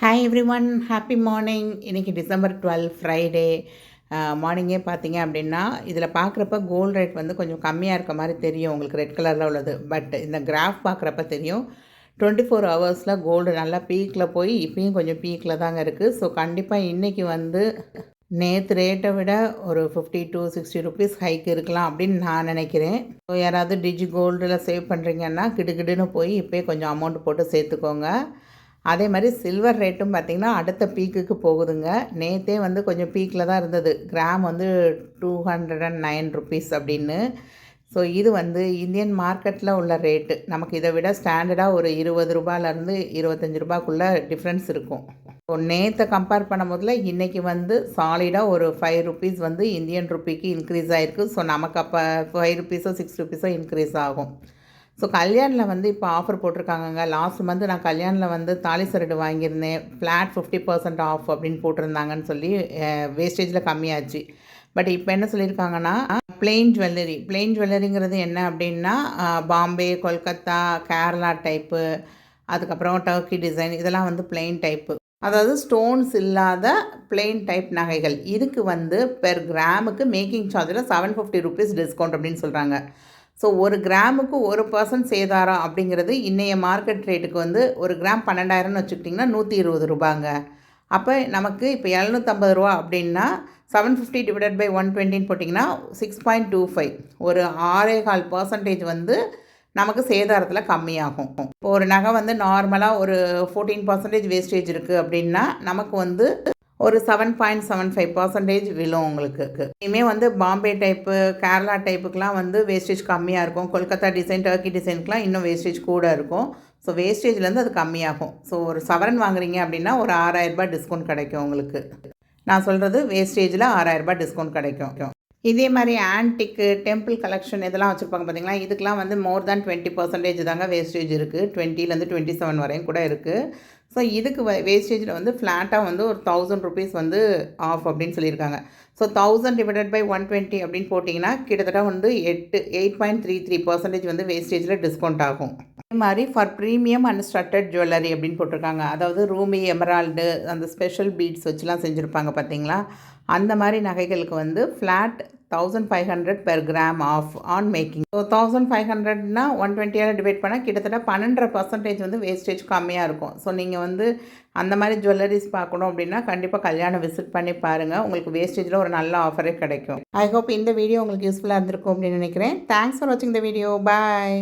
Hi every one, happy morning. இன்றைக்கி December 12 Friday மார்னிங்கே பார்த்தீங்க அப்படின்னா, இதில் பார்க்குறப்ப கோல்டு ரேட் வந்து கொஞ்சம் கம்மியாக இருக்க மாதிரி தெரியும் உங்களுக்கு, ரெட் கலரில் உள்ளது. பட் இந்த கிராஃப் பார்க்குறப்ப தெரியும் 24 ஹவர்ஸில் கோல்டு நல்லா பீக்கில் போய் இப்பயும் கொஞ்சம் பீக்கில் தாங்க இருக்குது. ஸோ கண்டிப்பாக இன்றைக்கி வந்து நேற்று ரேட்டை விட ஒரு 50 to 60 ருபீஸ் ஹைக் இருக்கலாம் அப்படின்னு நான் நினைக்கிறேன். ஸோ யாராவது டிஜி கோல்டில் சேவ் பண்ணுறீங்கன்னா கிடுகிடுன்னு போய் இப்போயே கொஞ்சம் அமௌண்ட் போட்டு சேர்த்துக்கோங்க. அதே மாதிரி சில்வர் ரேட்டும் பார்த்திங்கன்னா அடுத்த பீக்குக்கு போகுதுங்க. நேற்றே வந்து கொஞ்சம் பீக்கில் தான் இருந்தது. கிராம் வந்து 209 ருபீஸ் அப்படின்னு. ஸோ இது வந்து இந்தியன் மார்க்கெட்டில் உள்ள ரேட்டு. நமக்கு இதை விட ஸ்டாண்டர்டாக ஒரு 20 ரூபாயிலேருந்து 25 ரூபாய்க்குள்ளே டிஃப்ரென்ஸ் இருக்கும். ஸோ நேற்றை கம்பேர் பண்ணும் போதில் இன்றைக்கி வந்து சாலிடாக ஒரு 5 ருபீஸ் வந்து இந்தியன் ருப்பிக்கு இன்க்ரீஸ் ஆகிருக்கு. ஸோ நமக்கு அப்போ 5 ருபீஸோ 6 ருபீஸோ இன்க்ரீஸ் ஆகும். ஸோ கல்யாணில் வந்து இப்போ ஆஃபர் போட்டிருக்காங்கங்க. லாஸ்ட் மந்த் நான் கல்யாணில் வந்து தாலி சரடு வாங்கியிருந்தேன். ஃப்ளாட் 50% ஆஃப் அப்படின்னு போட்டிருந்தாங்கன்னு சொல்லி வேஸ்டேஜில் கம்மியாச்சு. பட் இப்போ என்ன சொல்லியிருக்காங்கன்னா, பிளெயின் ஜுவல்லரிங்கிறது என்ன அப்படின்னா, பாம்பே, கொல்கத்தா, கேரளா டைப்பு, அதுக்கப்புறம் டர்க்கி டிசைன், இதெல்லாம் வந்து பிளெயின் டைப்பு. அதாவது ஸ்டோன்ஸ் இல்லாத பிளெயின் டைப் நகைகள். இதுக்கு வந்து பெர் கிராமுக்கு மேக்கிங் சார்ஜில் 750 ருபீஸ் டிஸ்கவுண்ட் அப்படின்னு சொல்கிறாங்க. ஸோ ஒரு கிராமுக்கு 1% சேதாரம் அப்படிங்கிறது இன்றைய மார்க்கெட் ரேட்டுக்கு வந்து ஒரு கிராம் 12,000ன்னு வச்சுக்கிட்டிங்கன்னா 120 ரூபாங்க. அப்போ நமக்கு இப்போ 750 ரூபா அப்படின்னா 750 டிவைடட் பை 120ன்னு போட்டிங்கன்னா 6.25, ஒரு 6.25% வந்து நமக்கு சேதாரத்தில் கம்மியாகும். இப்போ ஒரு நகை வந்து நார்மலாக ஒரு 14% வேஸ்டேஜ் இருக்குது அப்படின்னா நமக்கு வந்து ஒரு 7.75% விழும் உங்களுக்கு. இனிமேல் வந்து பாம்பே டைப்பு, கேரளா டைப்புக்கெலாம் வந்து வேஸ்டேஜ் கம்மியாக இருக்கும். கொல்கத்தா டிசைன், டர்க்கி டிசைனுக்குலாம் இன்னும் வேஸ்டேஜ் கூட இருக்கும். ஸோ வேஸ்டேஜ்லேருந்து அது கம்மியாகும். ஸோ ஒரு சவரன் வாங்குறீங்க அப்படின்னா ஒரு 6,000 டிஸ்கவுண்ட் கிடைக்கும் உங்களுக்கு. நான் சொல்கிறது வேஸ்டேஜில் 6,000 டிஸ்கவுண்ட் கிடைக்கும். இதே மாதிரி ஆன்டிக்கு, டெம்பிள் கலெக்ஷன் இதெல்லாம் வச்சுருப்பாங்க பார்த்தீங்களா, இதுக்கெலாம் வந்து மோர் தேன் 20% தாங்க வேஸ்டேஜ் இருக்குது. 20லேருந்து 27 வரையும் கூட இருக்குது. ஸோ இதுக்கு வேஸ்டேஜில் வந்து ஃப்ளாட்டாக வந்து ஒரு 1000 ருபீஸ் வந்து ஆஃப் அப்படின்னு சொல்லியிருக்காங்க. ஸோ 1000 டிவைடட் பை 120 அப்படின்னு போட்டிங்கன்னா கிட்டத்தட்ட வந்து 8.33% வந்து வேஸ்டேஜில் டிஸ்கவுண்ட் ஆகும். அதே மாதிரி for premium and studded jewellery அப்படின்னு போட்டிருக்காங்க. அதாவது ரூமி, எமரால்டு, அந்த ஸ்பெஷல் பீட்ஸ் வச்சுலாம் செஞ்சுருப்பாங்க பார்த்தீங்களா, அந்த மாதிரி நகைகளுக்கு வந்து flat 1500 per gram off on making. So 1500னா 120ஆல் டிவைட் பண்ணால் கிட்டத்தட்ட 12% வந்து வேஸ்டேஜ் கம்மியாக இருக்கும். ஸோ நீங்கள் வந்து அந்த மாதிரி ஜுவல்லரிஸ் பார்க்கணும் அப்படின்னா கண்டிப்பாக கல்யாணம் விசிட் பண்ணி பாருங்கள். உங்களுக்கு வேஸ்டேஜில் ஒரு நல்ல ஆஃபரே கிடைக்கும். ஐ ஹோப் இந்த வீடியோ உங்களுக்கு யூஸ்ஃபுல்லாக இருந்திருக்கும் அப்படின்னு நினைக்கிறேன். தேங்க்ஸ் ஃபார் வாட்சிங் த வீடியோ. பாய்.